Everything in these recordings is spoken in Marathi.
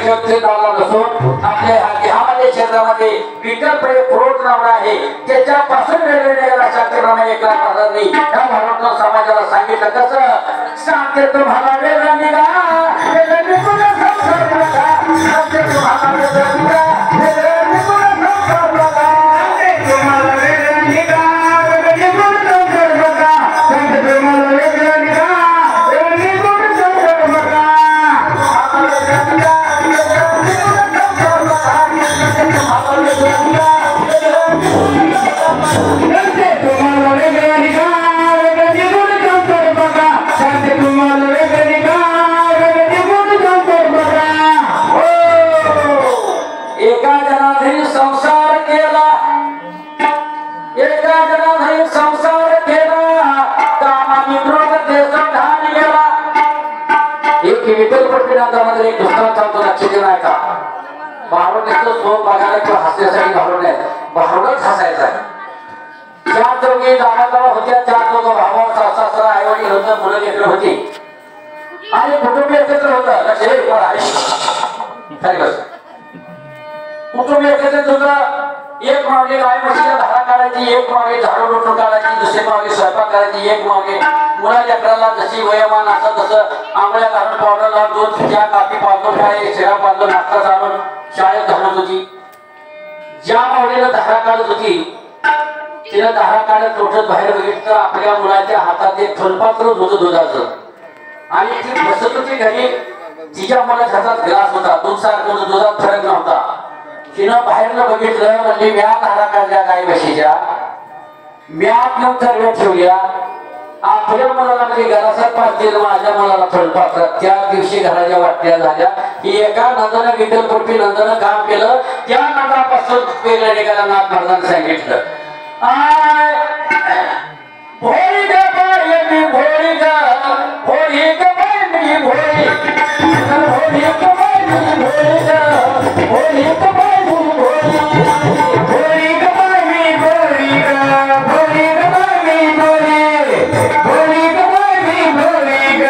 परिषदचे नाव नसून आपल्या ह्यामध्ये क्षेत्रामध्ये विठ्ठल प्रोट नाव आहे त्याच्यापासून वेगवेगळ्या शास्त्रप्रमाणे एक लाखांनी ह्या भारत समाजाला सांगितलं कसं सांगते तुम्हाला वेगळं निघा वेगळं निघून संसार बघा सांगते तुम्हाला वेगळं निघा वेगळं निघून संसार बघा सांगते तुम्हाला वेगळं निघा वेगळं निघून संसार बघा सांगते तुम्हाला वेगळं निघा वेगळं निघून संसार बघा एका जनाधारी संसार केला एका जनाधारी संसार केला कामानी क्रोध देश ढाल गेला एक विठ्ठल पट्टीनाथामध्ये एक दुसरा चालतो लक्ष देऊ नये का भारुडाचं सोन बघायला किंवा हसण्यासाठी भारुड नाही भारुडच हसायचा चार चौघी जागा होत्या चार चौघ भावा सासरा आईवडील होतं मुलं लेकरं होती आणि कुटुंब एकत्र होतं लक्ष कुटुंब एकत्रित होतं एक मागे गाय म्हशीला धारा काढायची एक मागे झाडू लोटून काढायची दुसरे मागे स्वयंपाक करायची एक मागे मुला लेकराला जशी वयमान असं तसं आंघोळ्या घालून पावडर लावून दूध चहा काफी पाजून काय शिरा पाजून नाश्ता चालून शाळेत घालत होती ज्या मावळीला धारा काढत होती तिला धारा काढत लोटत बाहेर बघितलं तर आपल्या मुलाच्या हातात एक फुलपात्र होतं दुधाचं आणि ती बसत होती घरी तिच्या मुलाच्या हातात ग्लास होता दूध सारखं दुधात फरक नव्हता तिनं बाहेरनं बघितलं म्हणजे म्या धारा काढल्या गाय म्हशीच्या म्या घेऊन सर्व ठेवल्या आपल्या मुलाला म्हणजे घरासात पाहतील माझ्या मुलाला फुलपात्र त्या दिवशी घराच्या वाटल्या झाल्या की एका नंदानं विठ्ठल पोटी नंदानं काम केलं त्या नंदापासून वेगळ्या ठिकाणी नाथ महाराजांनी सांगितलं भोळी ग बाई मी भोळी ग भोळी ग बाई मी भोळी भोळी ग बाई मी भोळी ग भोळी ग बाई मी भोळी भोळी ग बाई मी भोळी ग भोळी ग बाई मी भोळी भोळी ग बाई मी भोळी ग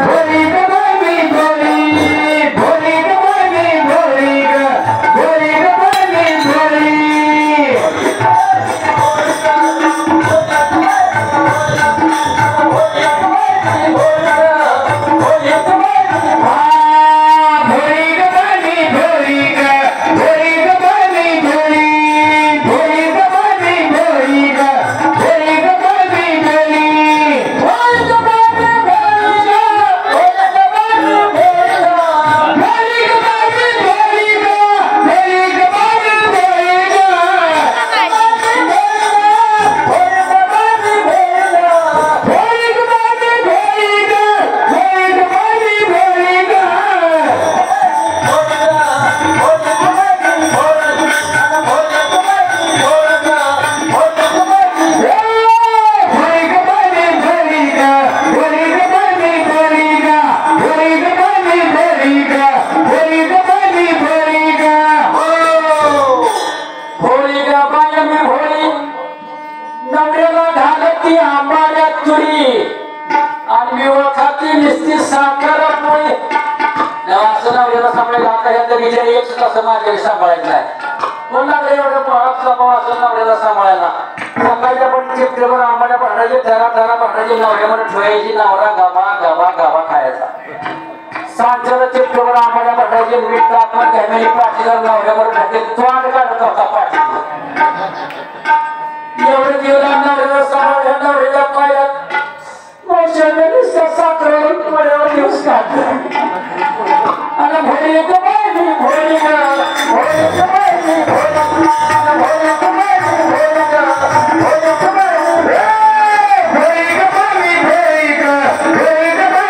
भोळी ग बाई मी भोळी भोळी ग बाई मी भोळी ग भोळी ग बाई मी भोळी नवरा गबा गबा गबा खायचा सांच्याला चिपटवर आम्हाला बटायचे मीठ टाकून घ्यायला पाठीला नवऱ्यावर ढाके तोंड काढत होता पाठी एवढे जीवना नवऱ्याला सांभाळ्या नवऱ्याला पायात मोशाने साखरेवर पड्यावर दिवस काढले आणि भोळी ग बाई मी भोळी ग भोळी ग बाई मी भोळी भोळी ग बाई मी भोळी ग भोळी ग बाई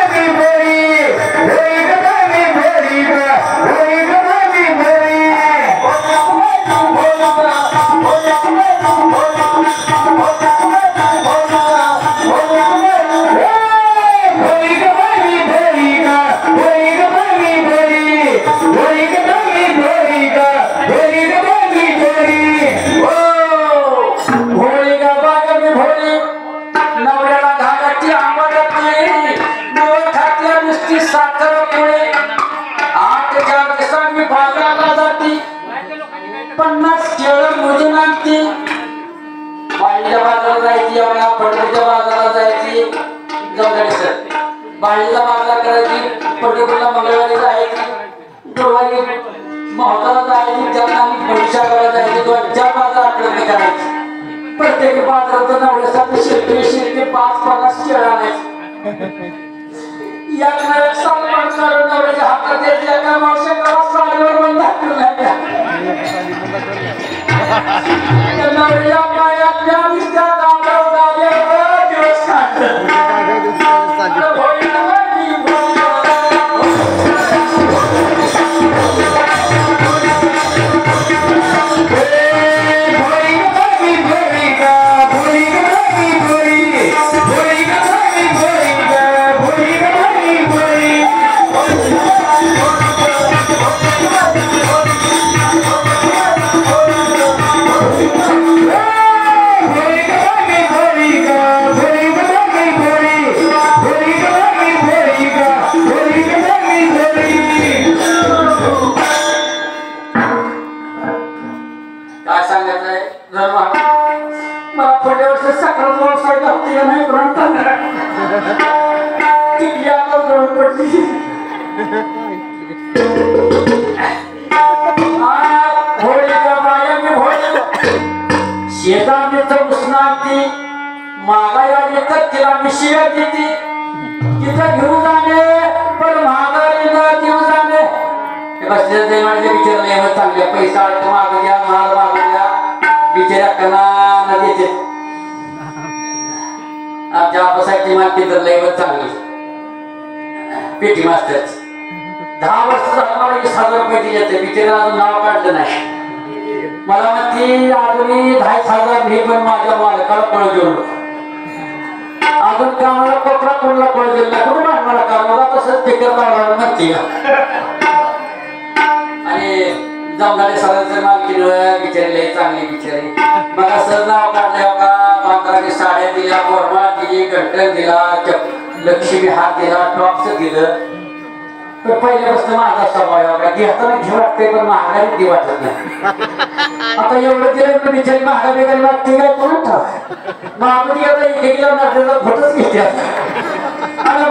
Hey! 50 केळं मोजून आणते बाळीच्या बाजारात जायची आपल्या पंढरपूरच्या बाजारात जायची जमदाडे सर बाळीला बाजार करायची पंढरपूरला मंगळवारी जायची गुरुवारी महत्वाला जायची त्यांना भविष्याकडे जायची 2-4 बाजार आपल्याला करायची प्रत्येक बाजारात नवऱ्यासाठी शिरते 5-50 केळं आणायची या वेळेस सन्मान करून नवऱ्याच्या हातात येते एका मावशीला साडीवर बंद टाकून नवऱ्या पायातल्या निस्त्या गावावर गाड्यावर दिवस काढतात पेटी मास्टर 10 वर्ष झालं 20,000 रुपये दिले बिचारा अजून नाव काढलं नाही मला म्हणते अजूनही 10,000 मी पण माझ्या मालकाला पळ जोडलो अजून कामाला कोपरा कोणला पळ दिला कुठं मला कामाला तसंच टिकर लावणार म्हणते आणि जमदाडे सरांचं मालकी बिचारी चांगली बिचारी मला सर नाव काढले बघा बांधराने साड्या दिल्या बोरमा दिली घंटन दिला लक्ष्मी हात दिला टॉप्स दिलं तर पहिल्यापासून माझा स्वभाव घेताना घेऊ वाटते पण महागारी दे वाटत नाही आता एवढं दिलं बिचारी महागा वेगळी वाटते काय कोण ठेवा महागडी आता एकेकीला नाट्याला भटच घेते आणि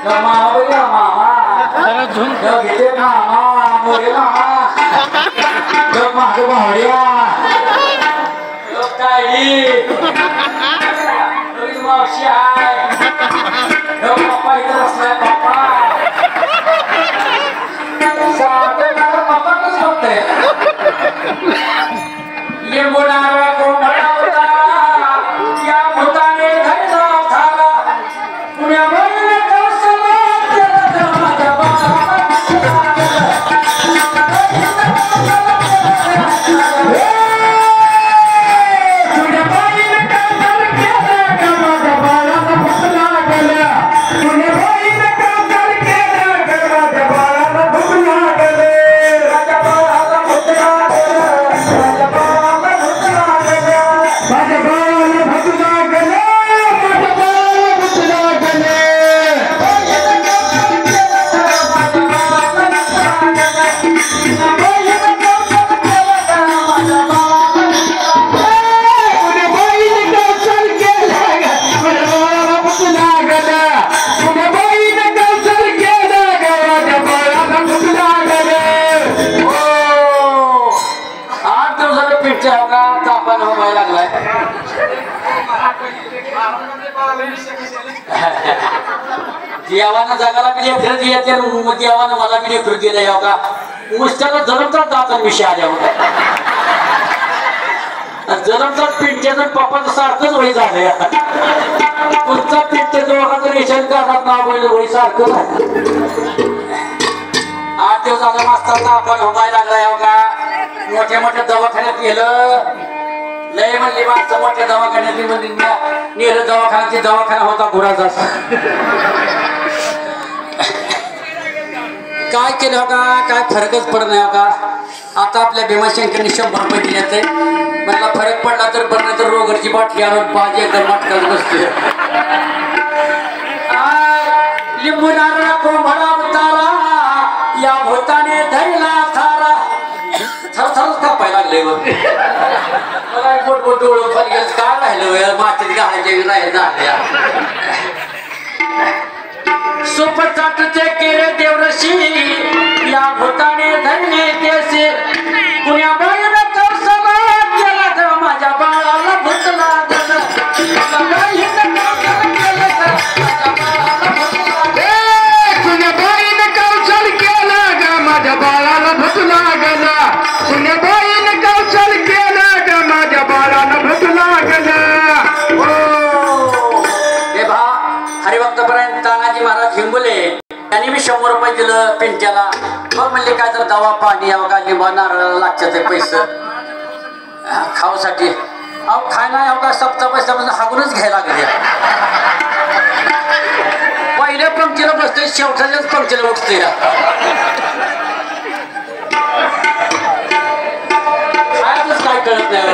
मामा घेते मामा मोरे मामा माझं भावड्या काही मावशी आहे पप्पा इथं बसलाय पप्पा पप्पा कसं बघतोय लिंबू नारळ कोंबडा होता या भूताने धरला झाला पुण्यामध्ये देवानं जगाला बी लेकरं दिले मग देवानं मला बी लेकरं दिलं याव का मुस्त्याला जन्मतात दातन विषय आल्यावर जन्मतात पिंट्याचं पप्पाचं सारखंच वय झालंय पुढचा पिंट्याचं वगाचं रेशन कार्डात नाव बोललं वय सारखं झालं 8 दिवस झालं मास्तर आपण होबायला लागला याव का मोठ्या मोठ्या दवाखान्यात गेलं लय म्हणली माणसं मोठ्या दवाखान्यात म्हणजे नेलं दवाखान्याची दवाखाना होता गुराचा काय केलं हो का काय फरकच पडत नाही हो का आता आपल्या भीमाशंकरने 100 रुपये दिल्यात मला फरक पडला तर बरं नाही तर रोगरची बाटली आणून 5 एकर मटकाच बसते लिंबू नारळ कोंबडा उतारा या भूताने धरला थारा थरथरच कापायला लागले मला मोठ मोठ डोळं फरगेल काय राहिलं मातीत घालायचे राहील झाल्या सुपचाटचे केले देवरशी या भूताने धरले तेसे पुण्या बाईनं कौसला केला तर माझ्या बाळाला भूत लागलं पुण्या बाईनं कौशल केलं ग माझ्या बाळाला भूत लागलं पुण्या बाईनं कौशल केलं ग माझ्या बाळाला भूत लागलं हरिभक्तपर्यंत तानाजी महाराज हिंगोले त्यांनी मी 100 रुपये दिलं पिंट्याला मग म्हणले काय तर दवा पाणी अवघा लिंबा नारळाला लागतात ते पैसे खाऊसाठी अहो खायला अवघा सप्ताह पैशापासून हागूनच घ्यायला लागले पहिल्या पंक्तीला बसते शेवटाच्याच पंक्तीला उठते खायचंच काय कळत नाही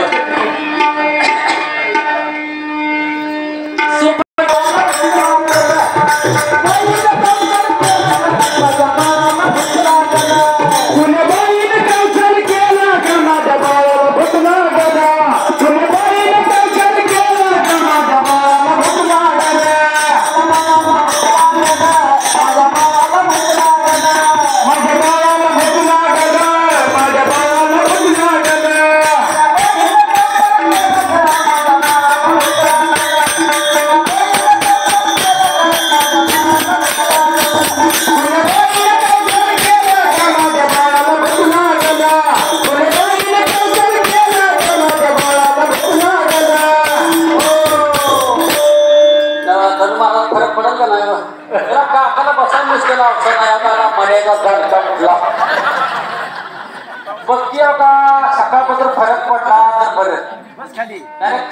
बघती का सकाळपासून फरक पडला तर बरं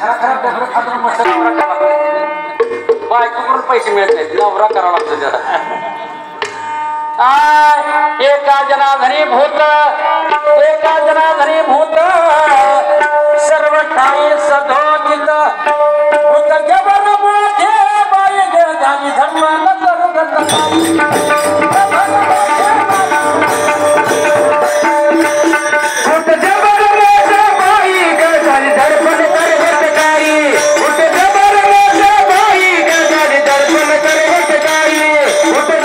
खरा खरा डबरं खातून मस्त बायकोकडून पैसे मिळत नाहीत नवरा करावा लागतो त्याला एका जनाधनी भूत एका जनाधनी भूत सर्व ठाई सदोदित भूत जबर मोठे बाई गाली धर्माला उठ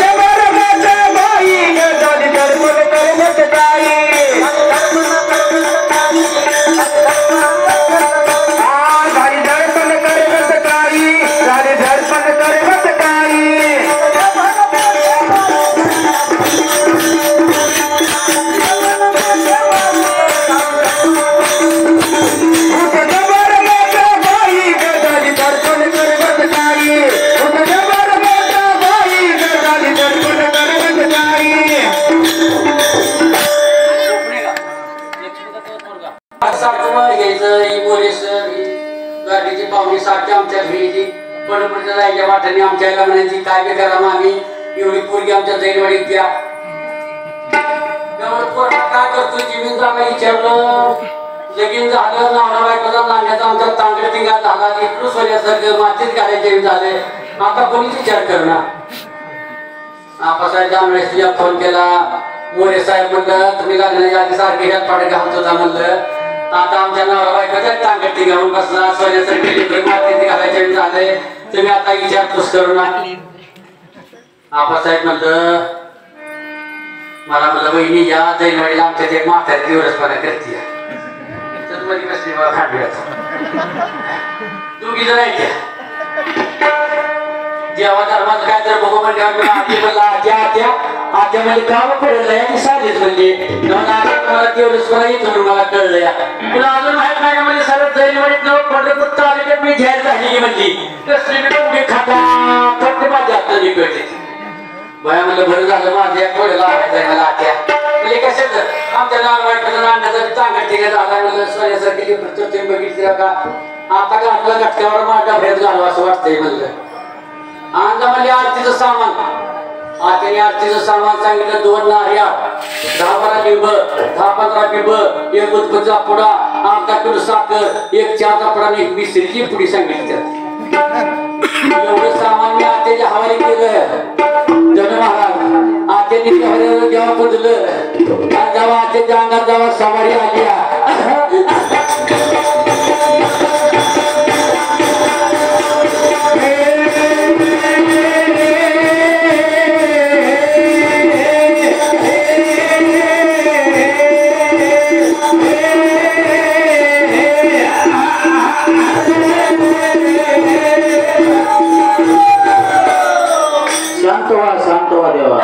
सारखी आमच्या घरी पडपडच्या जायच्या वाटेने आमच्या आईला म्हणायची काय बी करा मामी एवढी पोरगी आमच्या जैनवाडीत द्या. काय करतो जीवन जागा विचारलं लगीन झालं नवरा बायकोचा नाण्याचा आमचा तांगड टिंगा झाला इकडून सोन्यासारखं मातीत घालायचे झाले. आता कोणीच विचार करणार. आपासाहेब त्यावेळेस तुझ्या फोन केला मोरे साहेब म्हणलं तुम्ही लग्नाच्या आधी सारखे ह्यात पाडे घालत होता म्हणलं आता आमच्या नवरा बायकोच्या तांगड टिंगावून बसला सोन्यासारखे मातीत घालायचे झाले तुम्ही आता विचारपूस करू ना. आपासाहेब म्हणलं मला म्हणलं बहिणी या जैनवाडीला आमच्या ते म्हातारी दिवसपणा करते मध्ये बसली मला खांडव्याचा दोघी जण आहे जेव्हा धर्माचं काय तर बघू म्हणजे आधी म्हणला आत्या म्हणजे गाव पडलं आणि साधीच म्हणजे मला दिवसपणा येतो मला कळलं तुला अजून माहित नाही का म्हणजे सरळ जैनवाडीत पंढरपूर तालुक्यात मी जाहीर झाली म्हणजे कसली मी खाता फक्त माझ्या हातात निघते बया म्हणलं बरं झालं माझ्या थोडं लावायचंय मला आत्या म्हणजे कशाच आमच्या नारवाईकडून आणण्याचा चांगला टिका झाला म्हणलं सोन्यासारखी तुम्ही बघितली का आता घातला घटक्यावर माझ्या भ्यात घालवा असं वाटतंय म्हणलं. आणलं म्हणजे आरतीचं सामान आत्याने आरतीचं सामान सांगितलं 2 नार्या 10-12 लिंब 10-15 बिंब 1 उत्पत्तीचा पुडा अर्धा किलो साखर 1 चहाचा पुडा आणि 1 मिसळीची पुडी सांगितली. एवढं सामान मी आत्याच्या हवाली केलं जन महाराज आत्याने जेव्हा पुजलं जेव्हा आत्याच्या अंगात जेव्हा सवारी आली शांत व्हा देवा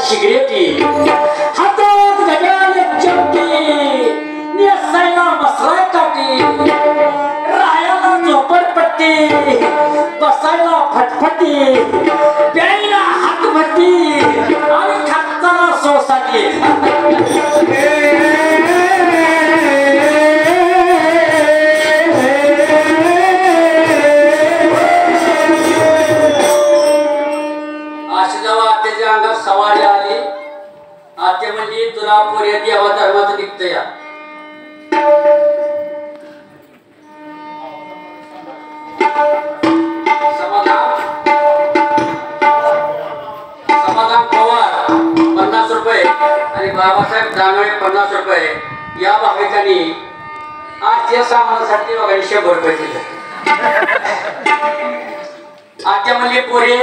सिगरेटी हातात घड्याळ चमकी नेसायला मसरा काठी राहायला झोपडपट्टी बसायला फटफटी प्यायला हातभट्टी आणि खाताना सोसाटी अशी जेव्हा आत्याच्या अंगात सवारी आली आत्या म्हणजे तुला पोऱ्या देवा धर्माचं निघत या समाधान पवार 50 रुपये आणि बाबासाहेब दानवे 50 रुपये या भाविकांनी आजच्या सामानासाठी बघा 100 रुपये दिले. आत्या म्हणजे पोरे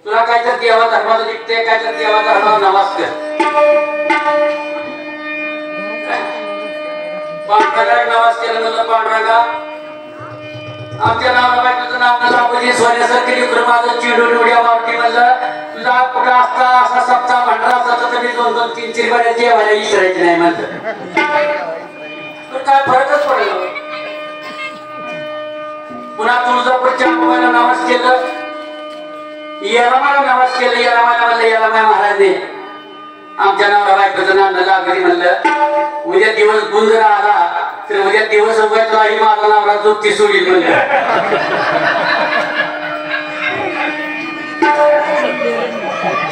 तुला काय तर देवा धर्माचं निघते काय तर देवा धर्माला नमाज कर पांडुरंगा नमाज केलं म्हणलं पांडुरंगा आमच्या नावाबाईचं नाव न दाखवली सोन्यासारखी लेकरं माझं चिडून उड्या मारती म्हणलं तुझा कुठं असता असा सप्ताह भांडरा असता तर मी 2-2, 3-3 बऱ्या जेवायला विचारायची नाही म्हणलं पण काय फरकच पडलं. पुन्हा तुळजापूरच्या अंबाबाईला नमाज केलं याला मला नमाज केलं याला मला म्हणलं याला माय महाराजने आमच्या नावाला बायकोचं नाव लागली म्हणलं उद्या दिवस गुंज आला तर उद्या दिवस उभ्यातलाही माझा नवरा जोगती सोडील म्हणलं.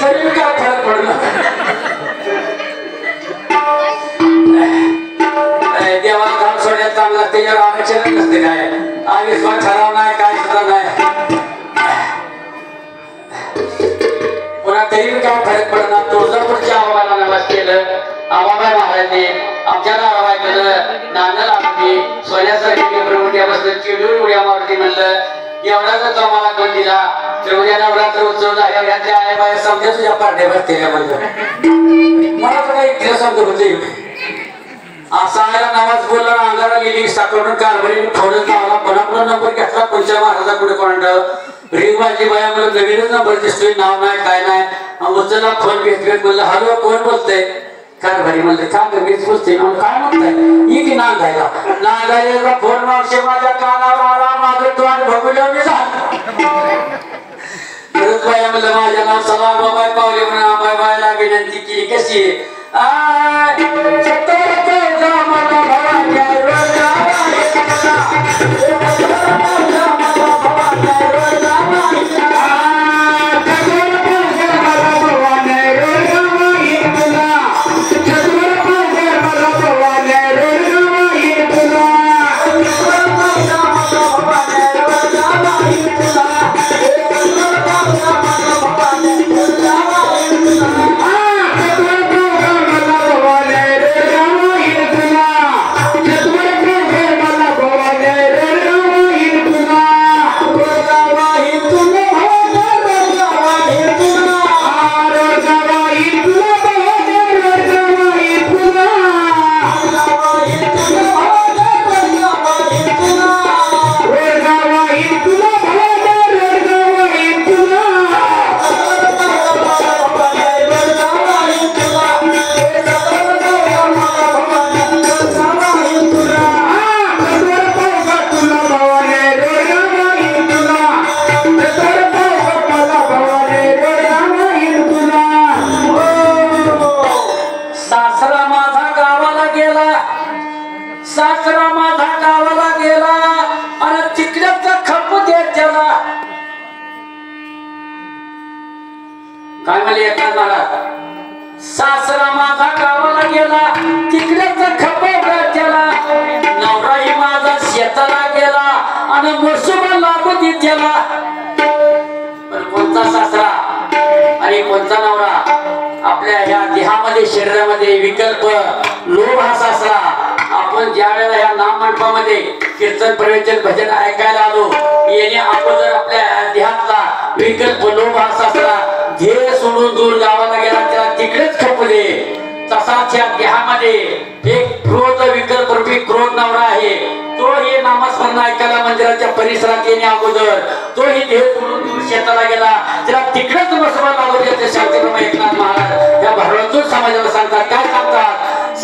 तरी काय फरक पडलं देवाला काम सोडण्यात चांगला त्याच्यावर आरक्षण नसते काय आयुष्मान ठराव नाही काय सुद्धा नाही पुन्हा तरी काय फरक पडणार. तुळजापूरच्या आबाला नमाज केलं आबाबाई महाराजने आमच्या नावाबाई केलं नांदल आपली सोन्यासारखी उड्या बसलं चिडून उड्या मारती म्हणलं एवढाच आम्हाला कोण दिला तर उद्या नवरात्र उत्सव झाल्याच्या आई बाया समजा तुझ्या पार्ट्या भरते म्हणलं मला तर काही इथे समजत होते असा आयला नमाज बोलला अंगाला गेली साकडून कारभारी थोडं नावाला कोणाकडून नंबर घेतला कोणत्या महाराजा कुठे कोणाला रिंग माझी बाया मला नवीनच नंबर दिसतोय नाव नाही काय नाही उचलला फोन घेतले म्हणलं हॅलो कोण बोलतंय कारभारी म्हणलं काय मीच बोलते काय म्हणताय इथे नांदायला फोन मागशे माझ्या कानावर आला माझं तोंड भगवलं मी झालं खरंच बाया म्हणलं माझ्या नावाला बाबा पावले म्हणून आबाई बायला विनंती केली कशी सासरा माझा गावाला गेला आणि तिकडेच खप देत त्याला काय म्हणले एकनाथ महाराज सासरा माझा गावाला गेला तिकडेच खप देत त्याला नवराही माझा शेताला गेला आणि मसुबा लागू देत त्याला पण कोणता सासरा आणि कोणता नवरा आपल्या ह्या देहामध्ये शरीरामध्ये विकल्प लोभ हा सासरा आपण ज्या वेळेला या नाम मंडपामध्ये कीर्तन प्रवचन भजन ऐकायला आलो याने अगोदर आपल्या देहातला विकल्प लोभ हा सासरा ध्येय सोडून दूर गावाला गेला त्याला तिकडेच खपले तसाच या देहामध्ये एक क्रोध विकल्प रूपी क्रोध नवरा आहे तो हे नामस्मरण ऐकायला मंदिराच्या परिसरात येणे अगोदर तो ही देह सोडून दूर शेताला गेला त्याला तिकडेच बसवा लागू देते शांतीप्रमाणे एकनाथ महाराज या भारतूर समाजाला सांगतात काय सांगतात